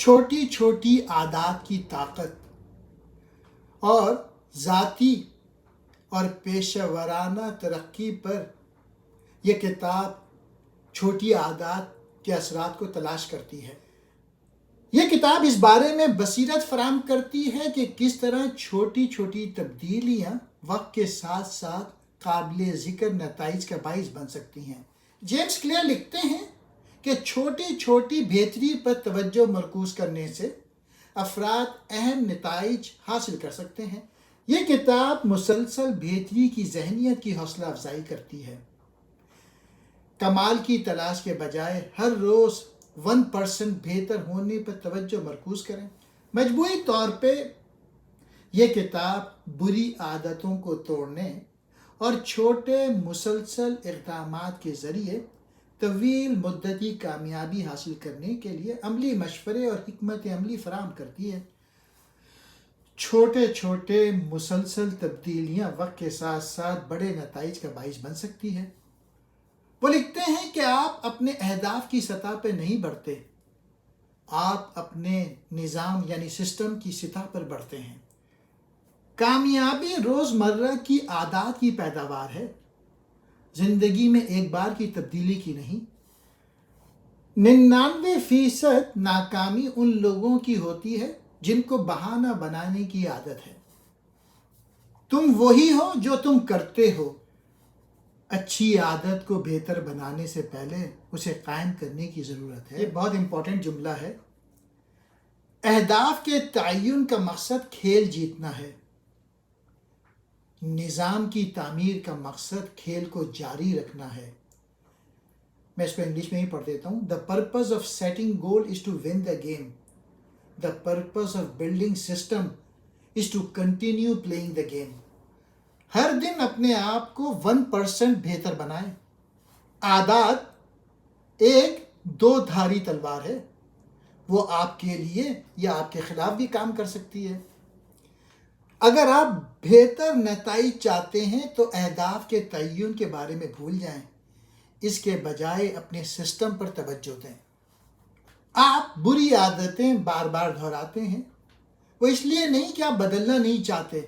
چھوٹی چھوٹی عادات کی طاقت اور ذاتی اور پیشہ ورانہ ترقی پر یہ کتاب چھوٹی عادات کے اثرات کو تلاش کرتی ہے۔ یہ کتاب اس بارے میں بصیرت فراہم کرتی ہے کہ کس طرح چھوٹی چھوٹی تبدیلیاں وقت کے ساتھ ساتھ قابل ذکر نتائج کا باعث بن سکتی ہیں۔ جیمز کلیئر لکھتے ہیں کہ چھوٹی چھوٹی بہتری پر توجہ مرکوز کرنے سے افراد اہم نتائج حاصل کر سکتے ہیں۔ یہ کتاب مسلسل بہتری کی ذہنیت کی حوصلہ افزائی کرتی ہے۔ کمال کی تلاش کے بجائے ہر روز 1% بہتر ہونے پر توجہ مرکوز کریں۔ مجموعی طور پہ یہ کتاب بری عادتوں کو توڑنے اور چھوٹے مسلسل اقدامات کے ذریعے طویل مدتی کامیابی حاصل کرنے کے لیے عملی مشورے اور حکمت عملی فراہم کرتی ہے۔ چھوٹے چھوٹے مسلسل تبدیلیاں وقت کے ساتھ ساتھ بڑے نتائج کا باعث بن سکتی ہے۔ وہ لکھتے ہیں کہ آپ اپنے اہداف کی سطح پہ نہیں بڑھتے، آپ اپنے نظام یعنی سسٹم کی سطح پر بڑھتے ہیں۔ کامیابی روزمرہ کی عادات کی پیداوار ہے، زندگی میں ایک بار کی تبدیلی کی نہیں۔ 99% ناکامی ان لوگوں کی ہوتی ہے جن کو بہانہ بنانے کی عادت ہے۔ تم وہی ہو جو تم کرتے ہو۔ اچھی عادت کو بہتر بنانے سے پہلے اسے قائم کرنے کی ضرورت ہے۔ یہ بہت امپورٹنٹ جملہ ہے۔ اہداف کے تعین کا مقصد کھیل جیتنا ہے، نظام کی تعمیر کا مقصد کھیل کو جاری رکھنا ہے۔ میں اس کو انگلش میں ہی پڑھ دیتا ہوں۔ The purpose of setting goal is to win the game. The purpose of building system is to continue playing the game. ہر دن اپنے آپ کو 1% بہتر بنائیں۔ عادات ایک دو دھاری تلوار ہے، وہ آپ کے لیے یا آپ کے خلاف بھی کام کر سکتی ہے۔ اگر آپ بہتر نتائج چاہتے ہیں تو اہداف کے تعین کے بارے میں بھول جائیں، اس کے بجائے اپنے سسٹم پر توجہ دیں۔ آپ بری عادتیں بار بار دہراتے ہیں، وہ اس لیے نہیں کہ آپ بدلنا نہیں چاہتے،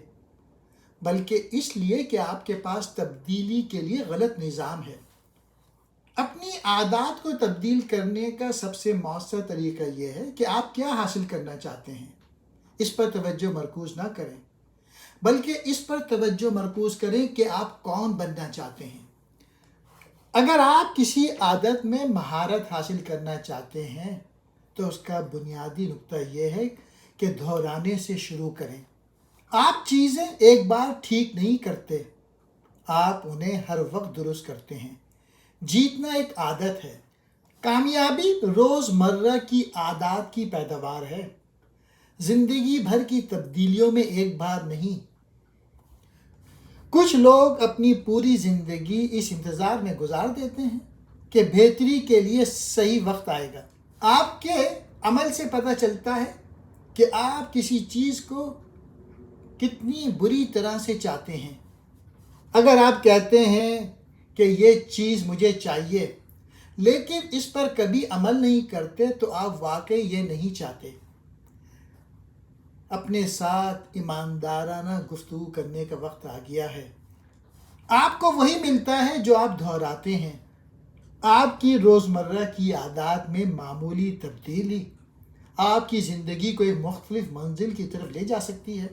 بلکہ اس لیے کہ آپ کے پاس تبدیلی کے لیے غلط نظام ہے۔ اپنی عادات کو تبدیل کرنے کا سب سے مؤثر طریقہ یہ ہے کہ آپ کیا حاصل کرنا چاہتے ہیں، اس پر توجہ مرکوز نہ کریں، بلکہ اس پر توجہ مرکوز کریں کہ آپ کون بننا چاہتے ہیں۔ اگر آپ کسی عادت میں مہارت حاصل کرنا چاہتے ہیں تو اس کا بنیادی نقطہ یہ ہے کہ دہرانے سے شروع کریں۔ آپ چیزیں ایک بار ٹھیک نہیں کرتے، آپ انہیں ہر وقت درست کرتے ہیں۔ جیتنا ایک عادت ہے، کامیابی روزمرہ کی عادات کی پیداوار ہے، زندگی بھر کی تبدیلیوں میں ایک بار نہیں۔ کچھ لوگ اپنی پوری زندگی اس انتظار میں گزار دیتے ہیں کہ بہتری کے لیے صحیح وقت آئے گا۔ آپ کے عمل سے پتہ چلتا ہے کہ آپ کسی چیز کو کتنی بری طرح سے چاہتے ہیں۔ اگر آپ کہتے ہیں کہ یہ چیز مجھے چاہیے لیکن اس پر کبھی عمل نہیں کرتے تو آپ واقعی یہ نہیں چاہتے۔ اپنے ساتھ ایماندارانہ گفتگو کرنے کا وقت آ گیا ہے۔ آپ کو وہی ملتا ہے جو آپ دہراتے ہیں۔ آپ کی روزمرہ کی عادات میں معمولی تبدیلی آپ کی زندگی کو ایک مختلف منزل کی طرف لے جا سکتی ہے۔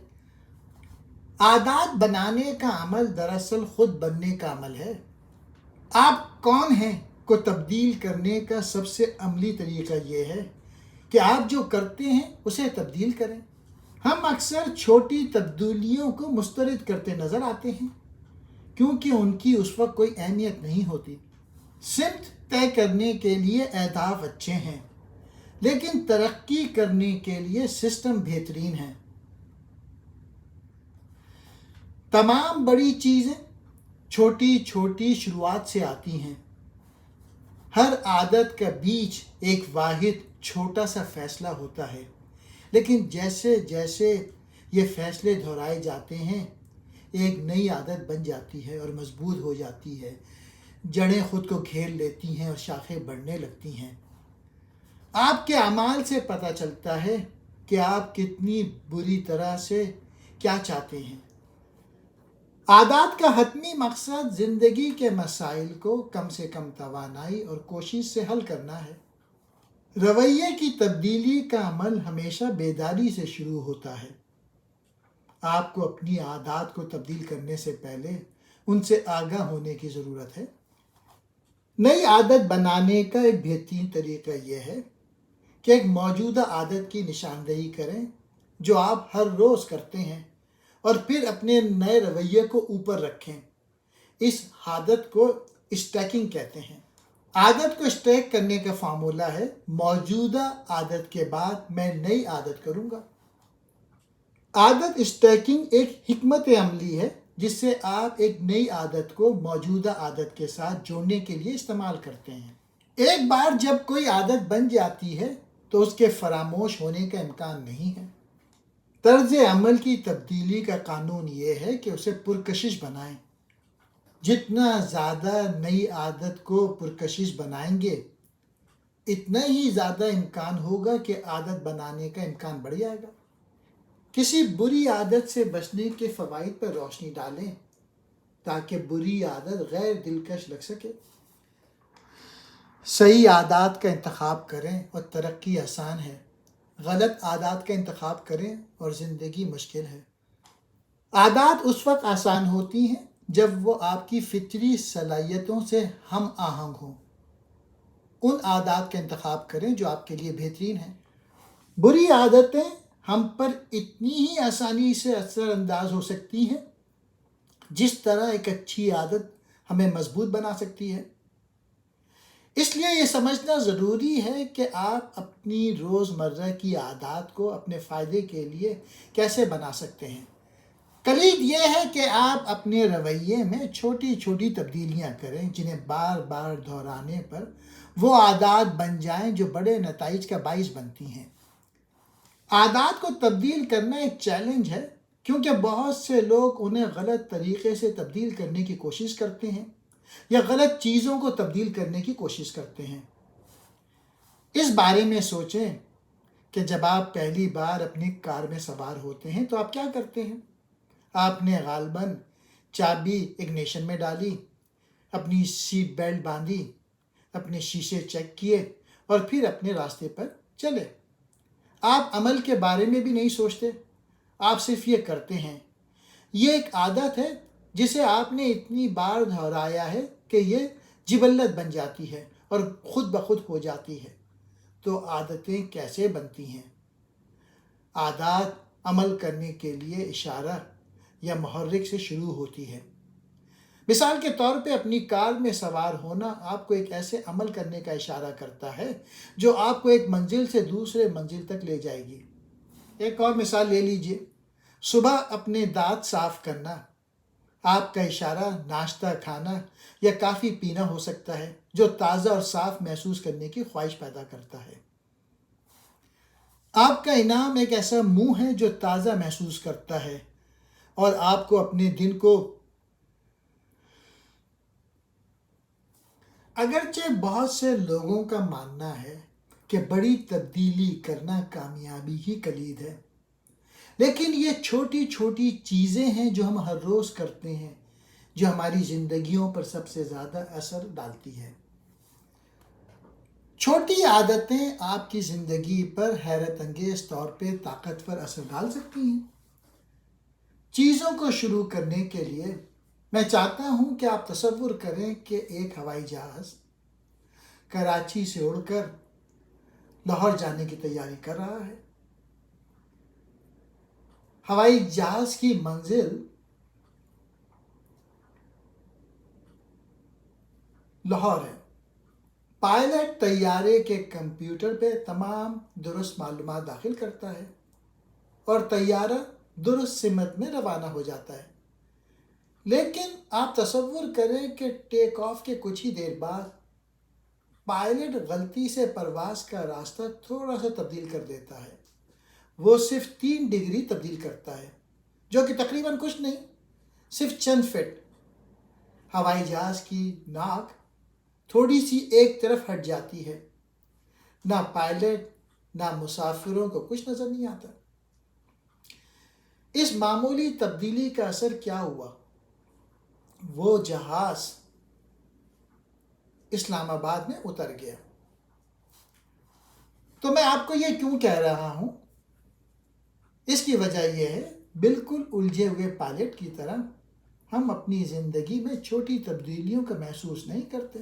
عادات بنانے کا عمل دراصل خود بننے کا عمل ہے۔ آپ کون ہیں کو تبدیل کرنے کا سب سے عملی طریقہ یہ ہے کہ آپ جو کرتے ہیں اسے تبدیل کریں۔ ہم اکثر چھوٹی تبدیلیوں کو مسترد کرتے نظر آتے ہیں کیونکہ ان کی اس وقت کوئی اہمیت نہیں ہوتی۔ سمت طے کرنے کے لیے اہداف اچھے ہیں، لیکن ترقی کرنے کے لیے سسٹم بہترین ہے۔ تمام بڑی چیزیں چھوٹی چھوٹی شروعات سے آتی ہیں۔ ہر عادت کا بیج ایک واحد چھوٹا سا فیصلہ ہوتا ہے، لیکن جیسے جیسے یہ فیصلے دہرائے جاتے ہیں ایک نئی عادت بن جاتی ہے اور مضبوط ہو جاتی ہے، جڑیں خود کو گھیر لیتی ہیں اور شاخیں بڑھنے لگتی ہیں۔ آپ کے اعمال سے پتہ چلتا ہے کہ آپ کتنی بری طرح سے کیا چاہتے ہیں۔ عادات کا حتمی مقصد زندگی کے مسائل کو کم سے کم توانائی اور کوشش سے حل کرنا ہے۔ رویے کی تبدیلی کا عمل ہمیشہ بیداری سے شروع ہوتا ہے۔ آپ کو اپنی عادات کو تبدیل کرنے سے پہلے ان سے آگاہ ہونے کی ضرورت ہے۔ نئی عادت بنانے کا ایک بہترین طریقہ یہ ہے کہ ایک موجودہ عادت کی نشاندہی کریں جو آپ ہر روز کرتے ہیں، اور پھر اپنے نئے رویے کو اوپر رکھیں۔ اس عادت کو اسٹیکنگ کہتے ہیں۔ عادت کو اسٹیک کرنے کا فارمولہ ہے: موجودہ عادت کے بعد میں نئی عادت کروں گا۔ عادت اسٹیکنگ ایک حکمت عملی ہے جس سے آپ ایک نئی عادت کو موجودہ عادت کے ساتھ جوڑنے کے لیے استعمال کرتے ہیں۔ ایک بار جب کوئی عادت بن جاتی ہے تو اس کے فراموش ہونے کا امکان نہیں ہے۔ طرز عمل کی تبدیلی کا قانون یہ ہے کہ اسے پرکشش بنائیں۔ جتنا زیادہ نئی عادت کو پرکشش بنائیں گے، اتنا ہی زیادہ امکان ہوگا کہ عادت بنانے کا امکان بڑھ جائے گا۔ کسی بری عادت سے بچنے کے فوائد پر روشنی ڈالیں تاکہ بری عادت غیر دلکش لگ سکے۔ صحیح عادات کا انتخاب کریں اور ترقی آسان ہے۔ غلط عادات کا انتخاب کریں اور زندگی مشکل ہے۔ عادات اس وقت آسان ہوتی ہیں جب وہ آپ کی فطری صلاحیتوں سے ہم آہنگ ہوں۔ ان عادات کا انتخاب کریں جو آپ کے لیے بہترین ہیں۔ بری عادتیں ہم پر اتنی ہی آسانی سے اثر انداز ہو سکتی ہیں جس طرح ایک اچھی عادت ہمیں مضبوط بنا سکتی ہے۔ اس لیے یہ سمجھنا ضروری ہے کہ آپ اپنی روزمرہ کی عادات کو اپنے فائدے کے لیے کیسے بنا سکتے ہیں۔ کلید یہ ہے کہ آپ اپنے رویے میں چھوٹی چھوٹی تبدیلیاں کریں جنہیں بار بار دہرانے پر وہ عادات بن جائیں جو بڑے نتائج کا باعث بنتی ہیں۔ عادات کو تبدیل کرنا ایک چیلنج ہے کیونکہ بہت سے لوگ انہیں غلط طریقے سے تبدیل کرنے کی کوشش کرتے ہیں یا غلط چیزوں کو تبدیل کرنے کی کوشش کرتے ہیں۔ اس بارے میں سوچیں کہ جب آپ پہلی بار اپنی کار میں سوار ہوتے ہیں تو آپ کیا کرتے ہیں؟ آپ نے غالباً چابی اگنیشن میں ڈالی، اپنی سیٹ بیلٹ باندھی، اپنے شیشے چیک کیے اور پھر اپنے راستے پر چلے۔ آپ عمل کے بارے میں بھی نہیں سوچتے، آپ صرف یہ کرتے ہیں۔ یہ ایک عادت ہے جسے آپ نے اتنی بار دہرایا ہے کہ یہ جبلت بن جاتی ہے اور خود بخود ہو جاتی ہے۔ تو عادتیں کیسے بنتی ہیں؟ عادات عمل کرنے کے لیے اشارہ یا محرک سے شروع ہوتی ہے۔ مثال کے طور پہ اپنی کار میں سوار ہونا آپ کو ایک ایسے عمل کرنے کا اشارہ کرتا ہے جو آپ کو ایک منزل سے دوسرے منزل تک لے جائے گی۔ ایک اور مثال لے لیجئے، صبح اپنے دانت صاف کرنا آپ کا اشارہ ناشتہ کھانا یا کافی پینا ہو سکتا ہے جو تازہ اور صاف محسوس کرنے کی خواہش پیدا کرتا ہے۔ آپ کا انعام ایک ایسا منہ ہے جو تازہ محسوس کرتا ہے اور آپ کو اپنے دن کو اگرچہ بہت سے لوگوں کا ماننا ہے کہ بڑی تبدیلی کرنا کامیابی کی کلید ہے، لیکن یہ چھوٹی چھوٹی چیزیں ہیں جو ہم ہر روز کرتے ہیں جو ہماری زندگیوں پر سب سے زیادہ اثر ڈالتی ہے۔ چھوٹی عادتیں آپ کی زندگی پر حیرت انگیز طور پہ طاقتور اثر ڈال سکتی ہیں۔ چیزوں کو شروع کرنے کے لیے میں چاہتا ہوں کہ آپ تصور کریں کہ ایک ہوائی جہاز کراچی سے اڑ کر لاہور جانے کی تیاری کر رہا ہے۔ ہوائی جہاز کی منزل لاہور ہے۔ پائلٹ طیارے کے کمپیوٹر پہ تمام درست معلومات داخل کرتا ہے اور طیارہ درست سمت میں روانہ ہو جاتا ہے۔ لیکن آپ تصور کریں کہ ٹیک آف کے کچھ ہی دیر بعد پائلٹ غلطی سے پرواز کا راستہ تھوڑا سا تبدیل کر دیتا ہے۔ وہ صرف 3 ڈگری تبدیل کرتا ہے، جو کہ تقریباً کچھ نہیں، صرف چند فٹ۔ ہوائی جہاز کی ناک تھوڑی سی ایک طرف ہٹ جاتی ہے۔ نہ پائلٹ نہ مسافروں کو کچھ نظر نہیں آتا۔ اس معمولی تبدیلی کا اثر کیا ہوا؟ وہ جہاز اسلام آباد میں اتر گیا۔ تو میں آپ کو یہ کیوں کہہ رہا ہوں؟ اس کی وجہ یہ ہے، بالکل الجھے ہوئے پائلٹ کی طرح ہم اپنی زندگی میں چھوٹی تبدیلیوں کا محسوس نہیں کرتے۔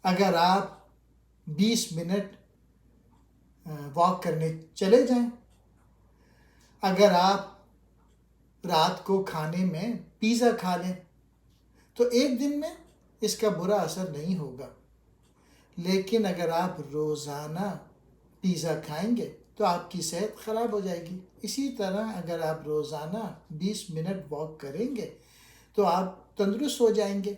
اگر آپ 20 منٹ واک کرنے چلے جائیں، اگر آپ رات کو کھانے میں پیزا کھا لیں تو ایک دن میں اس کا برا اثر نہیں ہوگا، لیکن اگر آپ روزانہ پیزا کھائیں گے تو آپ کی صحت خراب ہو جائے گی۔ اسی طرح اگر آپ روزانہ 20 منٹ واک کریں گے تو آپ تندرست ہو جائیں گے،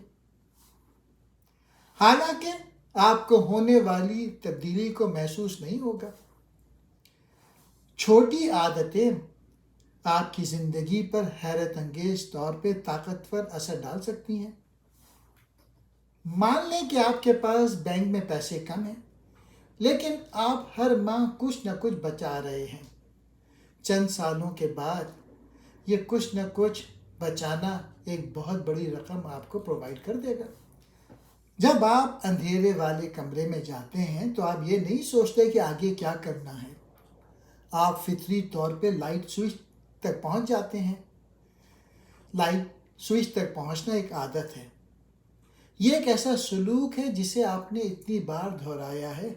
حالانکہ آپ کو ہونے والی تبدیلی کو محسوس نہیں ہوگا۔ چھوٹی عادتیں آپ کی زندگی پر حیرت انگیز طور پہ طاقتور اثر ڈال سکتی ہیں۔ مان لیں کہ آپ کے پاس بینک میں پیسے کم ہیں، لیکن آپ ہر ماہ کچھ نہ کچھ بچا رہے ہیں۔ چند سالوں کے بعد یہ کچھ نہ کچھ بچانا ایک بہت بڑی رقم آپ کو پرووائڈ کر دے گا۔ جب آپ اندھیرے والے کمرے میں جاتے ہیں تو آپ یہ نہیں سوچتے کہ آگے کیا کرنا ہے، آپ فطری طور پہ لائٹ سوئچ تک پہنچ جاتے ہیں۔ لائٹ سوئچ تک پہنچنا ایک عادت ہے، یہ ایک ایسا سلوک ہے جسے آپ نے اتنی بار دہرایا ہے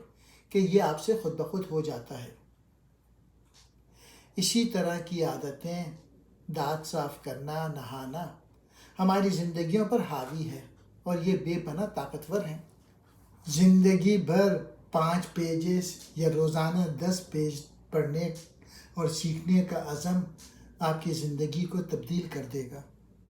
کہ یہ آپ سے خود بخود ہو جاتا ہے۔ اسی طرح کی عادتیں، دانت صاف کرنا، نہانا، ہماری زندگیوں پر حاوی ہے اور یہ بے پناہ طاقتور ہیں۔ زندگی بھر 5 پیجز یا روزانہ 10 پیج پڑھنے اور سیکھنے کا عزم آپ کی زندگی کو تبدیل کر دے گا۔